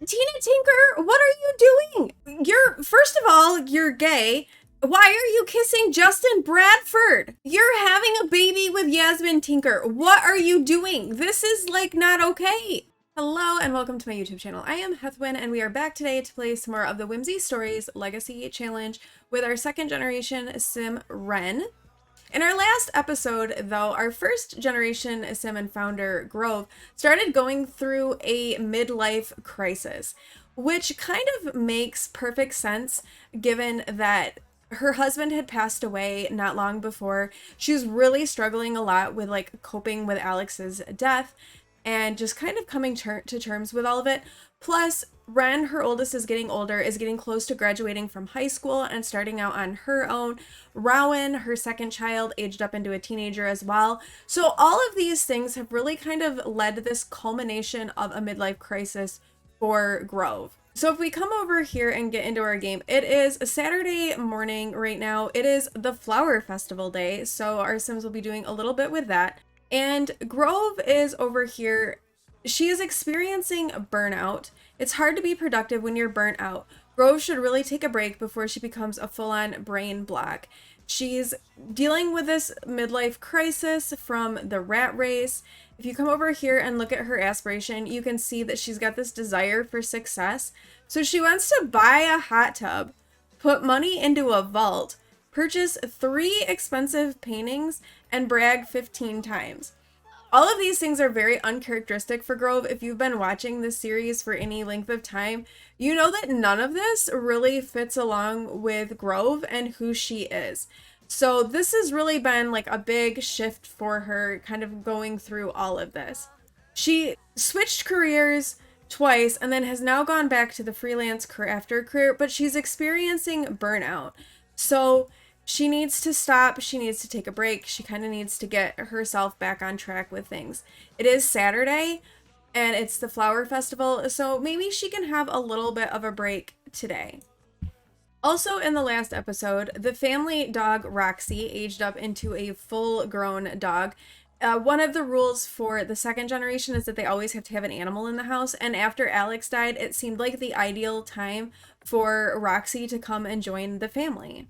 Tina Tinker, what are you doing? First of all, you're gay. Why are you kissing Justin Bradford? You're having a baby with Yasmin Tinker. What are you doing? This is like not okay. Hello and welcome to my YouTube channel. I am Heathwyn and we are back today to play some more of the Whimsy Stories Legacy Challenge with our second generation sim Wren. In our last episode, though, our first generation sim and founder, Grove, started going through a midlife crisis, which kind of makes perfect sense given that her husband had passed away not long before. She was really struggling a lot with like coping with Alex's death and just kind of coming to terms with all of it. Plus, Wren, her oldest, is getting older, is getting close to graduating from high school and starting out on her own. Rowan, her second child, aged up into a teenager as well. So all of these things have really kind of led to this culmination of a midlife crisis for Grove. So if we come over here and get into our game, it is a Saturday morning right now. It is the Flower Festival day, so our Sims will be doing a little bit with that. And Grove is over here. She is experiencing burnout. It's hard to be productive when you're burnt out. Grove should really take a break before she becomes a full-on brain block. She's dealing with this midlife crisis from the rat race. If you come over here and look at her aspiration, you can see that she's got this desire for success. So she wants to buy a hot tub, put money into a vault, purchase 3 expensive paintings, and brag 15 times. All of these things are very uncharacteristic for Grove. If you've been watching this series for any length of time, you know that none of this really fits along with Grove and who she is. So this has really been like a big shift for her, kind of going through all of this. She switched careers twice and then has now gone back to the freelance crafter career, but she's experiencing burnout. So she needs to stop, she needs to take a break, she kind of needs to get herself back on track with things. It is Saturday, and it's the Flower Festival, so maybe she can have a little bit of a break today. Also in the last episode, the family dog Roxy aged up into a full-grown dog. One of the rules for the second generation is that they always have to have an animal in the house, and after Alex died, it seemed like the ideal time for Roxy to come and join the family.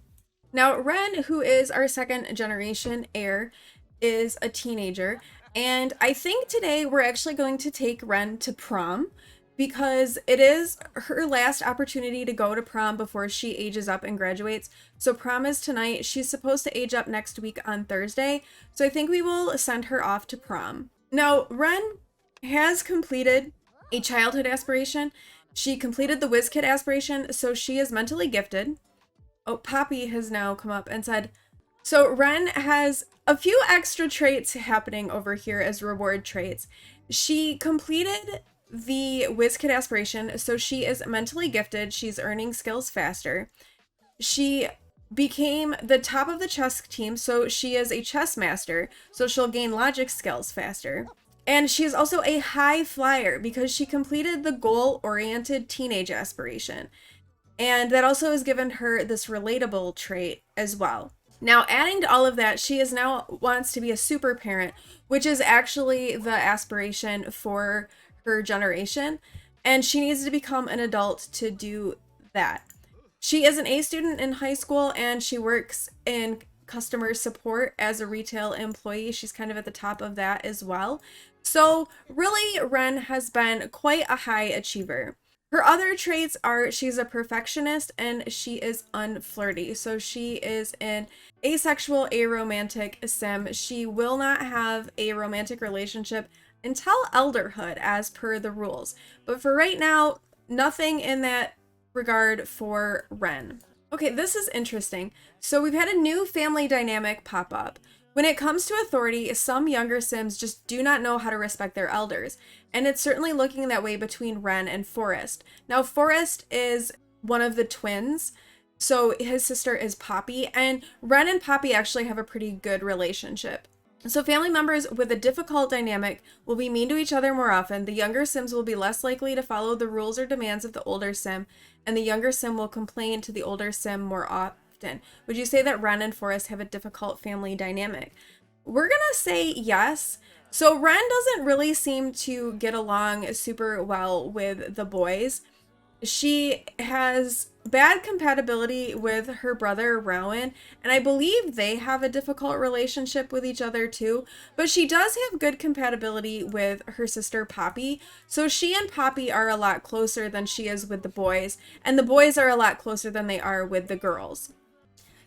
Now, Wren, who is our second generation heir, is a teenager, and I think today we're actually going to take Wren to prom because it is her last opportunity to go to prom before she ages up and graduates. So prom is tonight. She's supposed to age up next week on Thursday, so I think we will send her off to prom. Now, Wren has completed a childhood aspiration. She completed the Whiz Kid aspiration, so she is mentally gifted. Oh, Poppy has now come up and said, so Wren has a few extra traits happening over here as reward traits. She completed the Whiz Kid aspiration, so she is mentally gifted. She's earning skills faster. She became the top of the chess team, so she is a chess master, so she'll gain logic skills faster. And she's also a high flyer because she completed the goal-oriented teenage aspiration. And that also has given her this relatable trait as well. Now, adding to all of that, she is now wants to be a super parent, which is actually the aspiration for her generation. And she needs to become an adult to do that. She is an A student in high school and she works in customer support as a retail employee. She's kind of at the top of that as well. So really, Wren has been quite a high achiever. Her other traits are she's a perfectionist and she is unflirty. So she is an asexual, aromantic sim. She will not have a romantic relationship until elderhood as per the rules. But for right now, nothing in that regard for Wren. Okay, this is interesting. So we've had a new family dynamic pop up. When it comes to authority, some younger Sims just do not know how to respect their elders, and it's certainly looking that way between Wren and Forrest. Now, Forrest is one of the twins, so his sister is Poppy, and Wren and Poppy actually have a pretty good relationship. So family members with a difficult dynamic will be mean to each other more often. The younger Sims will be less likely to follow the rules or demands of the older Sim, and the younger Sim will complain to the older Sim more often. Would you say that Wren and Forrest have a difficult family dynamic? we're gonna say yes. So Wren doesn't really seem to get along super well with the boys. She has bad compatibility with her brother Rowan, and I believe they have a difficult relationship with each other too. But she does have good compatibility with her sister Poppy. So she and Poppy are a lot closer than she is with the boys, and the boys are a lot closer than they are with the girls.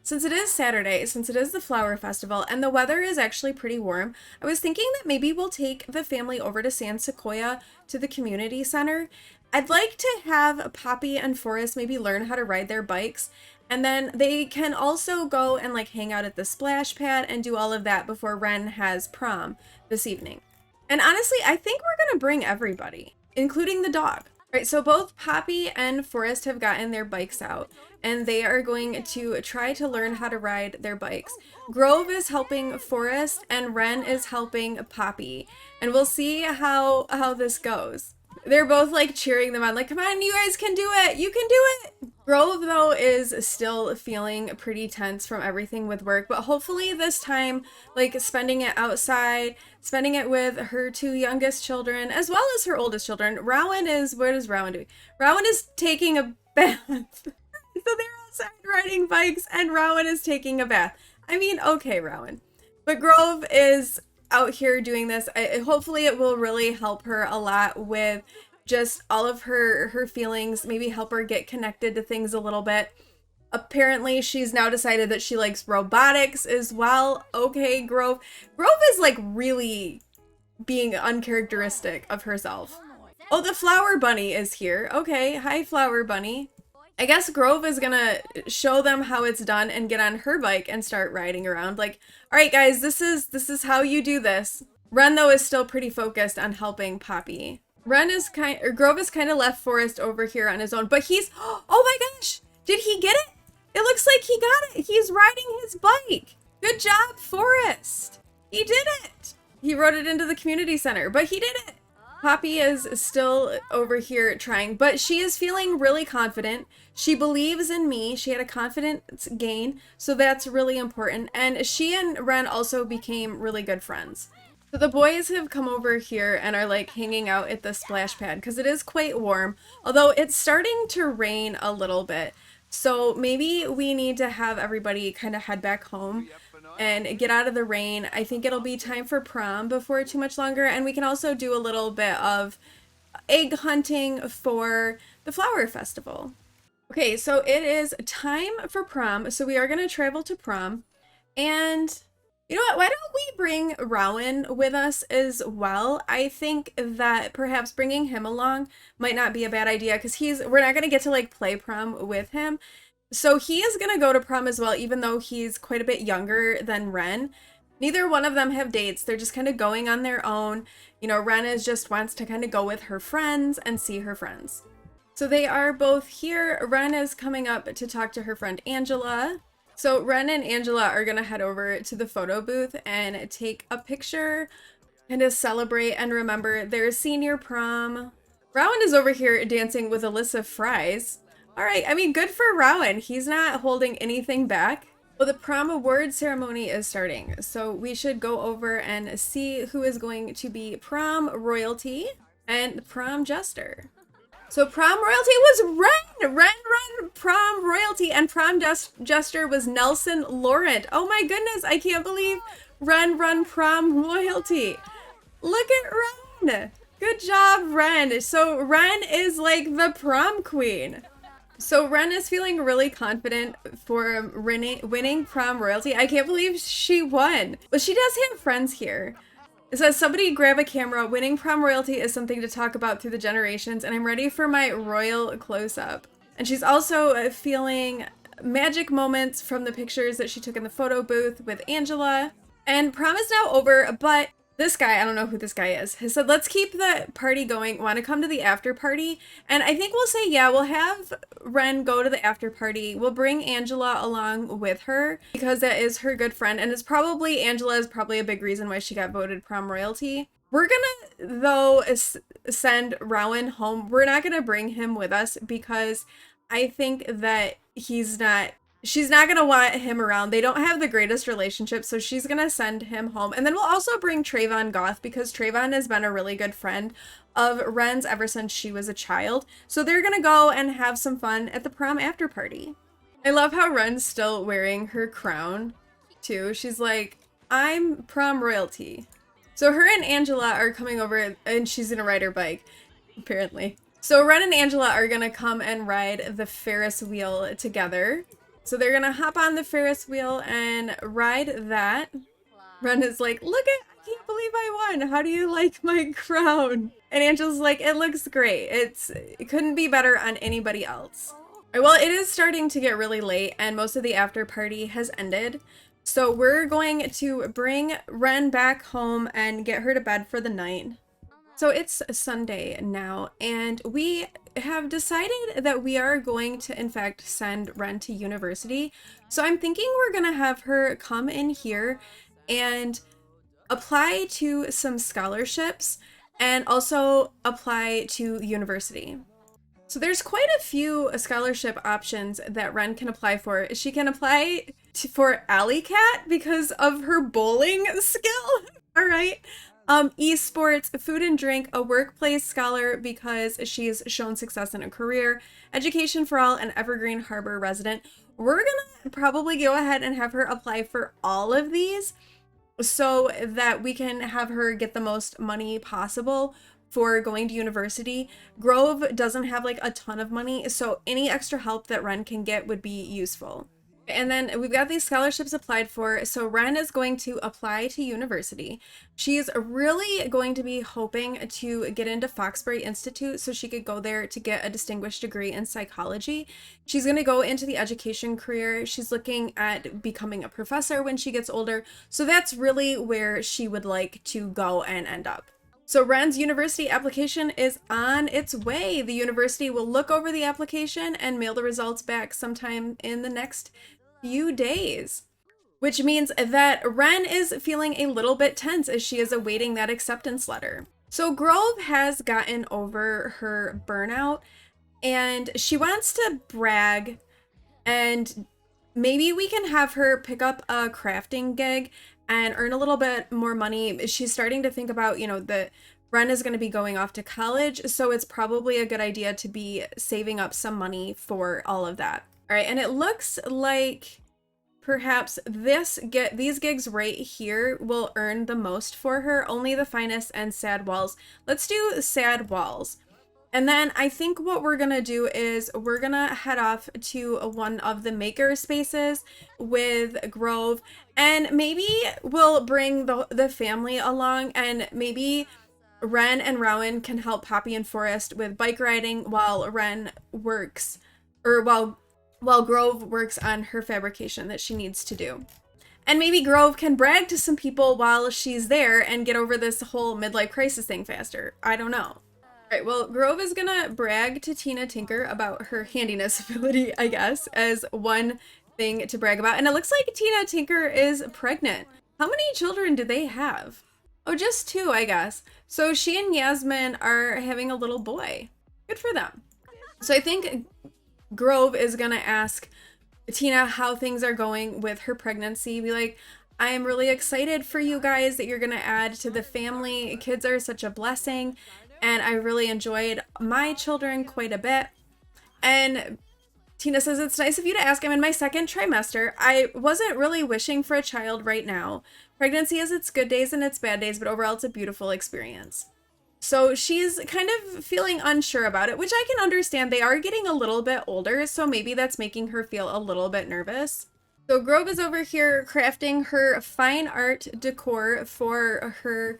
Since it is Saturday, since it is the flower festival, and the weather is actually pretty warm, I was thinking that maybe we'll take the family over to San Sequoia to the community center. I'd like to have Poppy and Forrest maybe learn how to ride their bikes, and then they can also go and like hang out at the splash pad and do all of that before Wren has prom this evening. And honestly, I think we're gonna bring everybody, including the dog. All right, so both Poppy and Forrest have gotten their bikes out, and they are going to try to learn how to ride their bikes. Grove is helping Forrest, and Wren is helping Poppy, and we'll see how this goes. They're both like cheering them on, like, come on, you guys can do it, you can do it. Grove, though, is still feeling pretty tense from everything with work, but hopefully this time, like, spending it outside, spending it with her two youngest children, as well as her oldest children. Rowan is, what is Rowan doing? Rowan is taking a bath. So they're outside riding bikes, and Rowan is taking a bath. I mean, okay, Rowan. But Grove is out here doing this. Hopefully it will really help her a lot with just all of her feelings, maybe help her get connected to things a little bit. Apparently she's now decided that she likes robotics as well. Okay, Grove. Grove is like really being uncharacteristic of herself. Oh, the flower bunny is here. Okay, hi flower bunny. I guess Grove is gonna show them how it's done and get on her bike and start riding around. Like, all right, guys, this is how you do this. Wren, though, is still pretty focused on helping Poppy. Grove is kind of left Forrest over here on his own, but he's, oh my gosh, did he get it? It looks like he got it. He's riding his bike. Good job, Forrest. He did it. He rode it into the community center, but he did it. Poppy is still over here trying, but she is feeling really confident. She believes in me. She had a confidence gain, so that's really important. And she and Wren also became really good friends. So the boys have come over here and are like hanging out at the splash pad because it is quite warm, although it's starting to rain a little bit. So maybe we need to have everybody kind of head back home and get out of the rain. I think it'll be time for prom before too much longer, and we can also do a little bit of egg hunting for the flower festival. Okay, so it is time for prom, so we are going to travel to prom, and you know what, why don't we bring Rowan with us as well? I think that perhaps bringing him along might not be a bad idea, because we're not going to get to like play prom with him. So he is going to go to prom as well, even though he's quite a bit younger than Wren. Neither one of them have dates. They're just kind of going on their own. You know, Wren just wants to kind of go with her friends and see her friends. So they are both here. Wren is coming up to talk to her friend Angela. So Wren and Angela are going to head over to the photo booth and take a picture and to celebrate and remember their senior prom. Rowan is over here dancing with Alyssa Fries. All right, I mean, good for Rowan. He's not holding anything back. Well, the prom award ceremony is starting, so we should go over and see who is going to be prom royalty and prom jester. So prom royalty was Wren, prom royalty, and prom jester was Nelson Laurent. Oh my goodness, I can't believe Wren prom royalty. Look at Wren. Good job, Wren. So Wren is like the prom queen. So Wren is feeling really confident for winning prom royalty. I can't believe she won. But she does have friends here. It says, somebody grab a camera. Winning prom royalty is something to talk about through the generations, and I'm ready for my royal close-up. And she's also feeling magic moments from the pictures that she took in the photo booth with Angela. And prom is now over, but this guy, I don't know who this guy is, has said, let's keep the party going. Want to come to the after party? And I think we'll say, yeah, we'll have Wren go to the after party. We'll bring Angela along with her because that is her good friend. And Angela is probably a big reason why she got voted prom royalty. We're gonna, though, send Rowan home. We're not gonna bring him with us because I think that he's not she's not going to want him around. They don't have the greatest relationship, so she's going to send him home. And then we'll also bring Trayvon Goth because Trayvon has been a really good friend of Wren's ever since she was a child. So they're going to go and have some fun at the prom after party. I love how Wren's still wearing her crown, too. She's like, I'm prom royalty. So her and Angela are coming over and she's going to ride her bike, apparently. So Wren and Angela are going to come and ride the Ferris wheel together. So they're going to hop on the Ferris wheel and ride that. Wren is like, look at, I can't believe I won. How do you like my crown? And Angela's like, it looks great. It couldn't be better on anybody else. Well, it is starting to get really late and most of the after party has ended. So we're going to bring Wren back home and get her to bed for the night. So it's Sunday now, and we have decided that we are going to, in fact, send Wren to university. So I'm thinking we're going to have her come in here and apply to some scholarships and also apply to university. So there's quite a few scholarship options that Wren can apply for. She can apply for Alley Cat because of her bowling skill. All right. Esports, food and drink, a workplace scholar because she's shown success in a career, education for all, an Evergreen Harbor resident. We're gonna probably go ahead and have her apply for all of these so that we can have her get the most money possible for going to university. Grove doesn't have like a ton of money, so any extra help that Wren can get would be useful. And then we've got these scholarships applied for. So Wren is going to apply to university. She's really going to be hoping to get into Foxbury Institute so she could go there to get a distinguished degree in psychology. She's going to go into the education career. She's looking at becoming a professor when she gets older. So that's really where she would like to go and end up. So Wren's university application is on its way. The university will look over the application and mail the results back sometime in the next few days, which means that Wren is feeling a little bit tense as she is awaiting that acceptance letter. So Grove has gotten over her burnout and she wants to brag, and maybe we can have her pick up a crafting gig and earn a little bit more money. She's starting to think about, that Wren is going to be going off to college, so it's probably a good idea to be saving up some money for all of that. All right, and it looks like perhaps these gigs right here will earn the most for her. Only the Finest and Sad Walls. Let's do Sad Walls. And then I think what we're going to do is we're going to head off to one of the maker spaces with Grove, and maybe we'll bring the family along, and maybe Wren and Rowan can help Poppy and Forrest with bike riding while Wren works, or while Grove works on her fabrication that she needs to do. And maybe Grove can brag to some people while she's there and get over this whole midlife crisis thing faster. I don't know. Alright, well, Grove is gonna brag to Tina Tinker about her handiness ability, I guess, as one thing to brag about. And it looks like Tina Tinker is pregnant. How many children do they have? Oh, just 2, I guess. So she and Yasmin are having a little boy. Good for them. So I think Grove is gonna ask Tina how things are going with her pregnancy. Be like, I am really excited for you guys that you're gonna add to the family. Kids are such a blessing. And I really enjoyed my children quite a bit. And Tina says, it's nice of you to ask. I'm in my 2nd trimester. I wasn't really wishing for a child right now. Pregnancy has its good days and its bad days, but overall it's a beautiful experience. So she's kind of feeling unsure about it, which I can understand. They are getting a little bit older, so maybe that's making her feel a little bit nervous. So Grove is over here crafting her fine art decor for her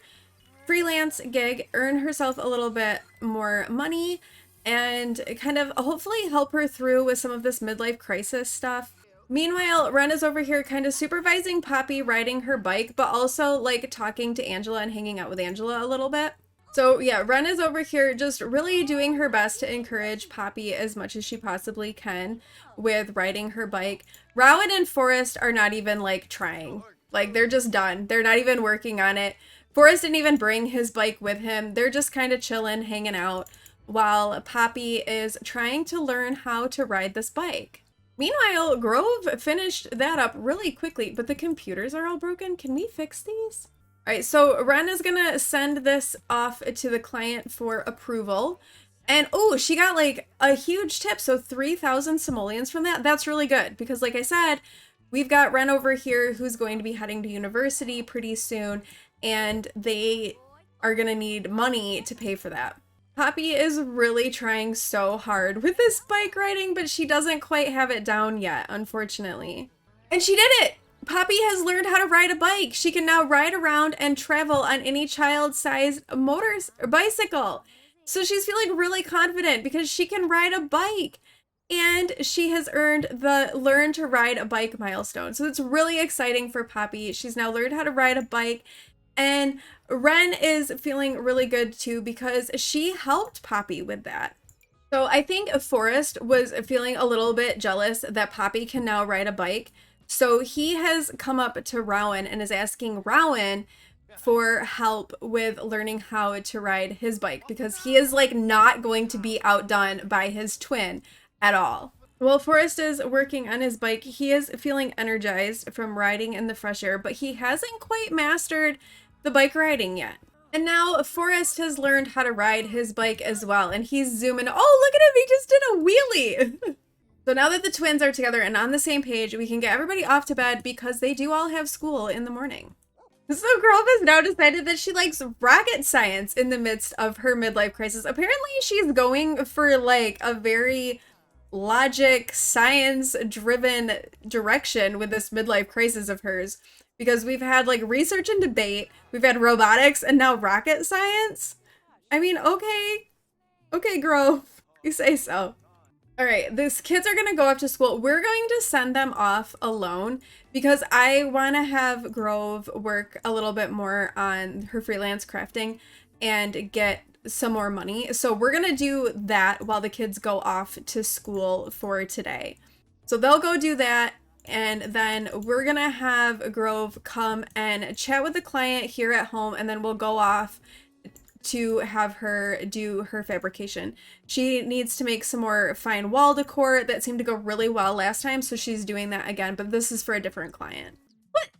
freelance gig, earn herself a little bit more money, and kind of hopefully help her through with some of this midlife crisis stuff. Meanwhile, Wren is over here kind of supervising Poppy riding her bike, but also like talking to Angela and hanging out with Angela a little bit. So yeah, Wren is over here just really doing her best to encourage Poppy as much as she possibly can with riding her bike. Rowan and Forrest are not even like trying. Like they're just done. They're not even working on it. Forrest didn't even bring his bike with him. They're just kind of chilling, hanging out, while Poppy is trying to learn how to ride this bike. Meanwhile, Grove finished that up really quickly, but the computers are all broken. Can we fix these? All right, so Wren is gonna send this off to the client for approval. And oh, she got like a huge tip. So 3,000 simoleons from that. That's really good because like I said, we've got Wren over here who's going to be heading to university pretty soon, and they are gonna need money to pay for that. Poppy is really trying so hard with this bike riding, but she doesn't quite have it down yet, unfortunately. And she did it! Poppy has learned how to ride a bike. She can now ride around and travel on any child-sized bicycle. So she's feeling really confident because she can ride a bike. And she has earned the Learn to Ride a Bike milestone. So it's really exciting for Poppy. She's now learned how to ride a bike. And Wren is feeling really good too because she helped Poppy with that. So I think Forrest was feeling a little bit jealous that Poppy can now ride a bike. So he has come up to Rowan and is asking Rowan for help with learning how to ride his bike because he is like not going to be outdone by his twin at all. While Forrest is working on his bike, he is feeling energized from riding in the fresh air, but he hasn't quite mastered the bike riding yet. And now Forrest has learned how to ride his bike as well, and he's zooming. Oh, look at him, he just did a wheelie. So now that the twins are together and on the same page, we can get everybody off to bed because they do all have school in the morning. So Grove has now decided that she likes rocket science in the midst of her midlife crisis. Apparently she's going for like a very logic, science-driven direction with this midlife crisis of hers. Because we've had like research and debate, we've had robotics, and now rocket science. I mean, okay. Okay, Grove, you say so. All right, these kids are gonna go off to school. We're going to send them off alone because I wanna have Grove work a little bit more on her freelance crafting and get some more money. So we're gonna do that while the kids go off to school for today. So they'll go do that. And then we're gonna have Grove come and chat with the client here at home, and then we'll go off to have her do her fabrication. She needs to make some more fine wall decor that seemed to go really well last time, so she's doing that again, but this is for a different client.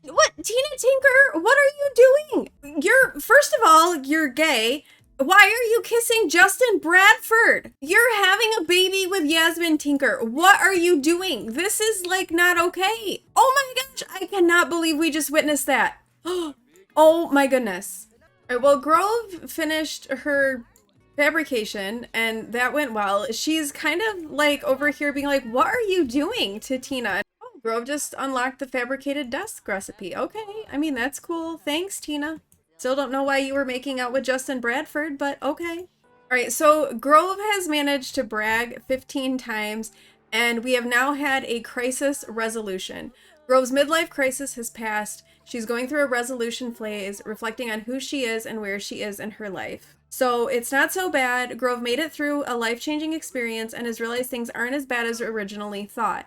What, Tina Tinker, what are you doing? First of all, you're gay. Why are you kissing Justin Bradford? You're having a baby with Yasmin Tinker. What are you doing? This is like not okay. Oh my gosh, I cannot believe we just witnessed that. Oh my goodness. All right, well, Grove finished her fabrication and that went well. She's kind of like over here being like, what are you doing to Tina? Oh, Grove just unlocked the fabricated desk recipe. Okay, I mean, that's cool. Thanks, Tina. Still don't know why you were making out with Justin Bradford, but okay. All right, so Grove has managed to brag 15 times, and we have now had a crisis resolution. Grove's midlife crisis has passed. She's going through a resolution phase, reflecting on who she is and where she is in her life. So it's not so bad. Grove made it through a life-changing experience and has realized things aren't as bad as originally thought.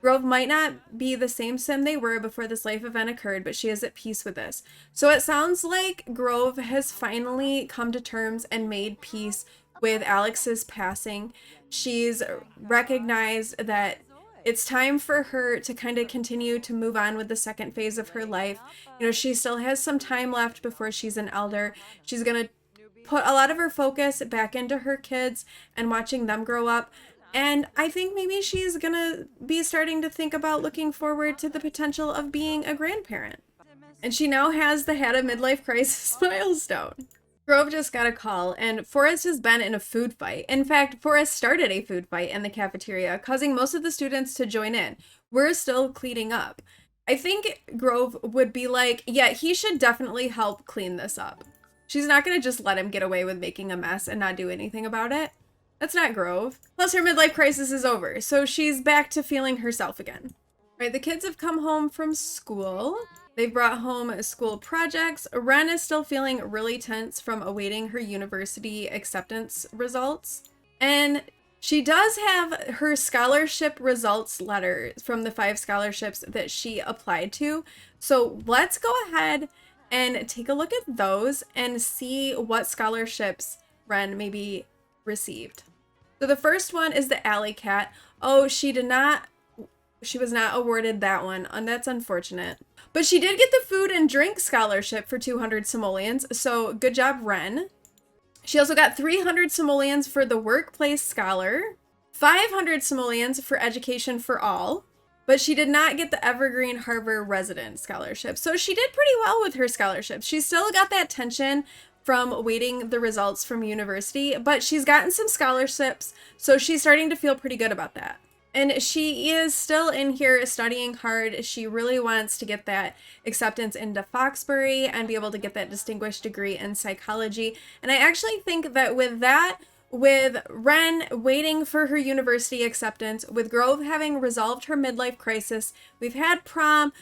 Grove might not be the same sim they were before this life event occurred, but she is at peace with this. So it sounds like Grove has finally come to terms and made peace with Alex's passing. She's recognized that it's time for her to kind of continue to move on with the second phase of her life. You know, she still has some time left before she's an elder. She's going to put a lot of her focus back into her kids and watching them grow up. And I think maybe she's gonna be starting to think about looking forward to the potential of being a grandparent. And she now has the had a midlife crisis milestone. Grove just got a call, and Forrest has been in a food fight. In fact, Forrest started a food fight in the cafeteria, causing most of the students to join in. We're still cleaning up. I think Grove would be like, yeah, he should definitely help clean this up. She's not gonna just let him get away with making a mess and not do anything about it. That's not Grove. Plus, her midlife crisis is over, so she's back to feeling herself again. Right, the kids have come home from school. They've brought home school projects. Wren is still feeling really tense from awaiting her university acceptance results. And she does have her scholarship results letter from the 5 scholarships that she applied to. So let's go ahead and take a look at those and see what scholarships Wren maybe received. So the first one is the Alley Cat. Oh, she did not She was not awarded that one, and that's unfortunate. But she did get the food and drink scholarship for 200 simoleons, so good job, Wren. She also got 300 simoleons for the workplace scholar, 500 simoleons for education for all, but she did not get the Evergreen Harbor resident scholarship. So she did pretty well with her scholarship. She still got that tension from waiting the results from university, but she's gotten some scholarships, so she's starting to feel pretty good about that. And she is still in here studying hard. She really wants to get that acceptance into Foxbury and be able to get that distinguished degree in psychology. And I actually think that with that, with Wren waiting for her university acceptance, with Grove having resolved her midlife crisis, we've had prom,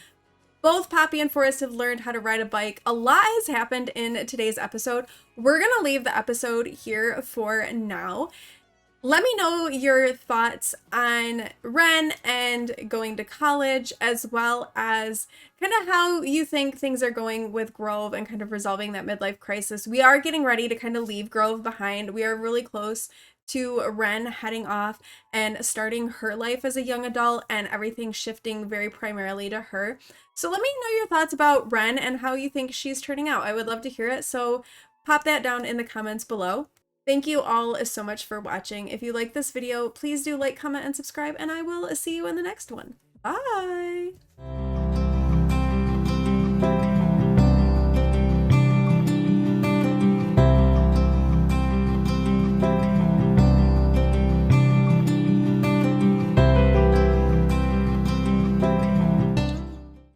both Poppy and Forrest have learned how to ride a bike. A lot has happened in today's episode. We're going to leave the episode here for now. Let me know your thoughts on Wren and going to college, as well as kind of how you think things are going with Grove and kind of resolving that midlife crisis. We are getting ready to kind of leave Grove behind. We are really close to Wren heading off and starting her life as a young adult and everything shifting very primarily to her. So let me know your thoughts about Wren and how you think she's turning out. I would love to hear it. So pop that down in the comments below. Thank you all so much for watching. If you like this video, please do like, comment, and subscribe, and I will see you in the next one. Bye!